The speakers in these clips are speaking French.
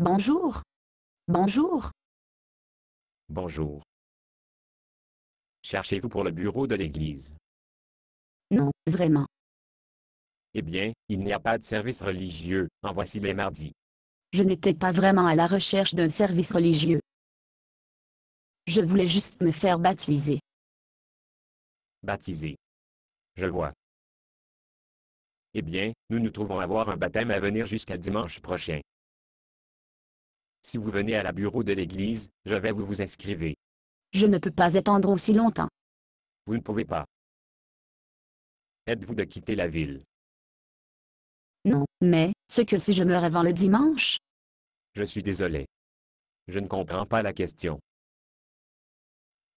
Bonjour. Bonjour. Bonjour. Cherchez-vous pour le bureau de l'église? Non, vraiment. Eh bien, il n'y a pas de service religieux, en voici les mardis. Je n'étais pas vraiment à la recherche d'un service religieux. Je voulais juste me faire baptiser. Baptisé. Je vois. Eh bien, nous nous trouvons avoir un baptême à venir jusqu'à dimanche prochain. Si vous venez à la bureau de l'église, je vais vous inscrire. Je ne peux pas attendre aussi longtemps. Vous ne pouvez pas. Êtes-vous de quitter la ville? Non, mais, ce que si je meurs avant le dimanche? Je suis désolé. Je ne comprends pas la question.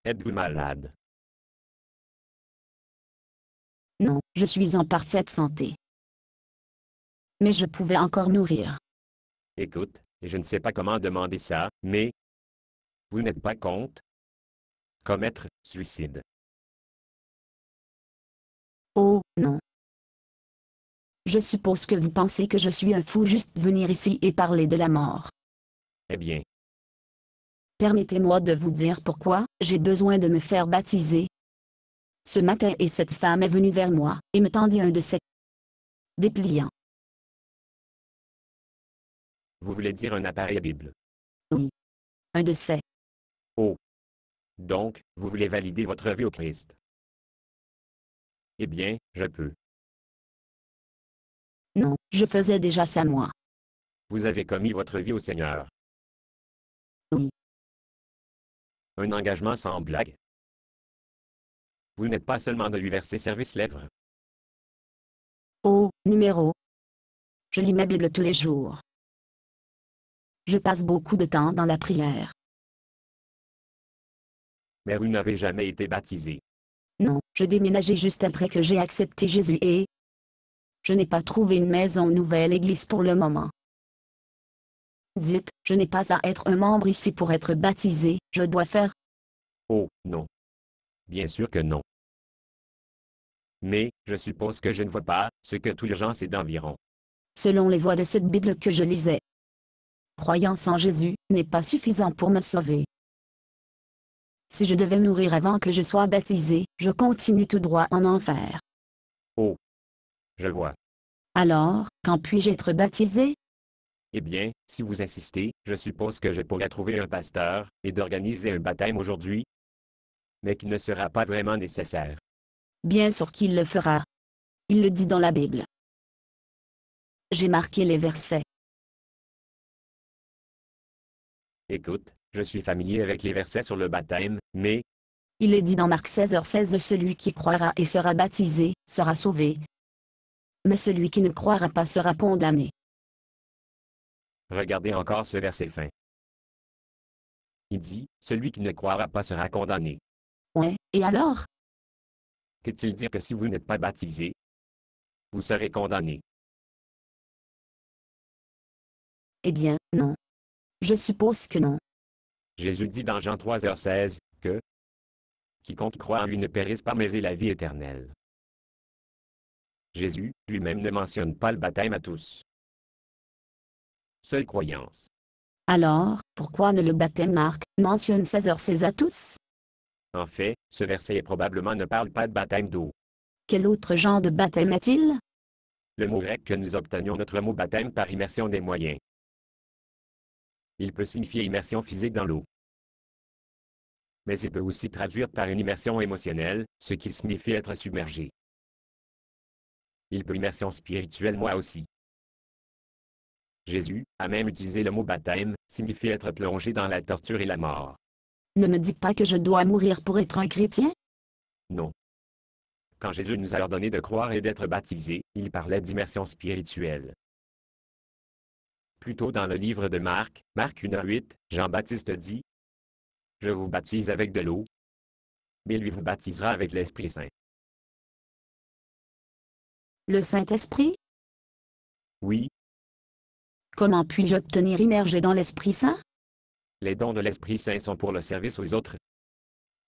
Êtes-vous malade? Non, je suis en parfaite santé. Mais je pouvais encore mourir. Écoute, je ne sais pas comment demander ça, mais vous n'êtes pas contre commettre suicide. Oh, non. Je suppose que vous pensez que je suis un fou juste venir ici et parler de la mort. Eh bien, Permettez-moi de vous dire pourquoi j'ai besoin de me faire baptiser. Ce matin et cette femme est venue vers moi et me tendit un de ses dépliants. vous voulez dire un appareil à Bible. Oui. Un de ces. Oh. Donc, vous voulez valider votre vie au Christ. Eh bien, je peux. Non, je faisais déjà ça moi. Vous avez commis votre vie au Seigneur. Oui. Un engagement sans blague. Vous n'êtes pas seulement de lui verser service lèvres. Oh, numéro. Je lis ma Bible tous les jours. Je passe beaucoup de temps dans la prière. Mais vous n'avez jamais été baptisé. Non, je déménageais juste après que j'ai accepté Jésus et je n'ai pas trouvé une maison nouvelle église pour le moment. Dites, je n'ai pas à être un membre ici pour être baptisé, je dois faire. Oh, non. Bien sûr que non. Mais, je suppose que je ne vois pas ce que tous les gens c'est d'environ. Selon les voies de cette Bible que je lisais. Croyance en Jésus n'est pas suffisant pour me sauver. Si je devais mourir avant que je sois baptisé, je continue tout droit en enfer. Oh. Je vois. Alors, quand puis-je être baptisé? Eh bien, si vous insistez, je suppose que je pourrais trouver un pasteur et d'organiser un baptême aujourd'hui, mais qui ne sera pas vraiment nécessaire. Bien sûr qu'il le fera. Il le dit dans la Bible. J'ai marqué les versets. Écoute, je suis familier avec les versets sur le baptême, mais Il est dit dans Marc 16h16 celui qui croira et sera baptisé, sera sauvé. Mais celui qui ne croira pas sera condamné. regardez encore ce verset fin. Il dit, celui qui ne croira pas sera condamné. Ouais, et alors? Qu'est-il dire que si vous n'êtes pas baptisé, vous serez condamné? Eh bien, non. Je suppose que non. Jésus dit dans Jean 3h16 que quiconque croit en lui ne périsse pas mais ait la vie éternelle. Jésus, lui-même ne mentionne pas le baptême à tous. Seule croyance. Alors, pourquoi ne le baptême Marc mentionne 16h16 à tous? En fait, ce verset probablement ne parle pas de baptême d'eau. Quel autre genre de baptême est-il? Le mot grec que nous obtenions notre mot baptême par immersion des moyens. Il peut signifier immersion physique dans l'eau. Mais il peut aussi traduire par une immersion émotionnelle, ce qui signifie être submergé. Il peut immersion spirituelle moi aussi. Jésus a même utilisé le mot baptême, signifie être plongé dans la torture et la mort. Ne me dites pas que je dois mourir pour être un chrétien? Non. Quand Jésus nous a ordonné de croire et d'être baptisés, il parlait d'immersion spirituelle. Plus tôt dans le livre de Marc, Marc 1:8, Jean-Baptiste dit: Je vous baptise avec de l'eau, mais lui vous baptisera avec l'Esprit Saint. Le Saint-Esprit? Oui, Comment puis-je obtenir immergé dans l'Esprit Saint? les dons de l'Esprit Saint sont pour le service aux autres.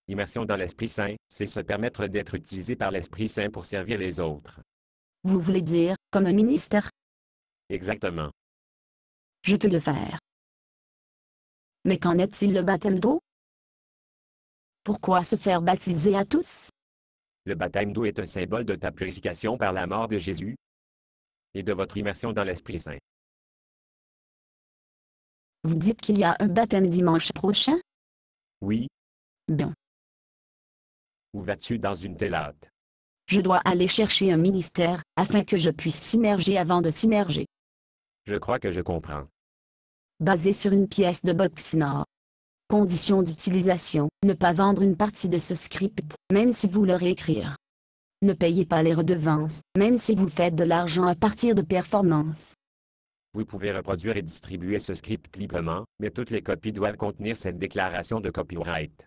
Immersion dans l'Esprit Saint, c'est se permettre d'être utilisé par l'Esprit Saint pour servir les autres. Vous voulez dire, comme un ministère? Exactement. Je peux le faire. Mais qu'en est-il le baptême d'eau? Pourquoi se faire baptiser à tous? Le baptême d'eau est un symbole de ta purification par la mort de Jésus et de votre immersion dans l'Esprit Saint. Vous dites qu'il y a un baptême dimanche prochain? Oui, Bien. où vas-tu dans une telle hâte? Je dois aller chercher un ministère, afin que je puisse s'immerger avant de s'immerger. Je crois que je comprends. Basé sur une pièce de Boxnor. Condition d'utilisation, ne pas vendre une partie de ce script, même si vous le réécrire. Ne payez pas les redevances, même si vous faites de l'argent à partir de performances. Vous pouvez reproduire et distribuer ce script librement, mais toutes les copies doivent contenir cette déclaration de copyright.